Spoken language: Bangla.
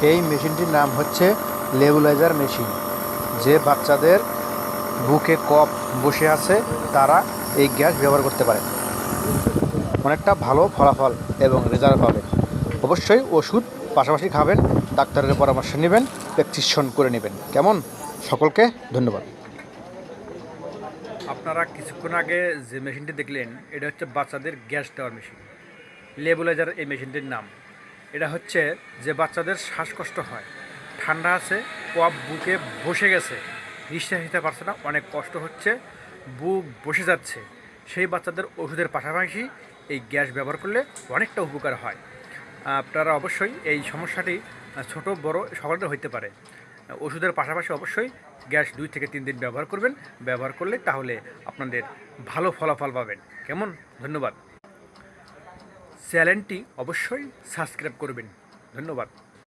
এই মেশিনটির নাম হচ্ছে নেবুলাইজার মেশিন। যে বাচ্চাদের বুকে কফ বসে আছে তারা এই গ্যাস ব্যবহার করতে পারে, অনেকটা ভালো ফলাফল এবং রেজাল্ট পাবেন। অবশ্যই ওষুধ পাশাপাশি খাবেন, ডাক্তারের পরামর্শ নেবেন, প্রেসক্রিপশন করে নেবেন। কেমন? সকলকে ধন্যবাদ। আপনারা কিছুক্ষণ আগে যে মেশিনটি দেখলেন এটা হচ্ছে বাচ্চাদের গ্যাস দেওয়ার মেশিন, নেবুলাইজার এই মেশিনটির নাম। এটা হচ্ছে যে বাচ্চাদের শ্বাসকষ্ট হয়, ঠান্ডা আছে, কফ বুকে বসে গেছে, নিঃশ্বাস নিতে পারছে না, অনেক কষ্ট হচ্ছে, বুক বসে যাচ্ছে, সেই বাচ্চাদের ওষুধের পাশাপাশি এই গ্যাস ব্যবহার করলে অনেকটা উপকার হয়। আপনারা অবশ্যই এই সমস্যাটি ছোট বড় সকলের হইতে পারে। ওষুধের পাশাপাশি অবশ্যই গ্যাস 2 থেকে 3 দিন ব্যবহার করবেন। ব্যবহার করলে তাহলে আপনাদের ভালো ফলাফল পাবেন। কেমন? ধন্যবাদ। চ্যানেলটি অবশ্যই সাবস্ক্রাইব করবেন। ধন্যবাদ।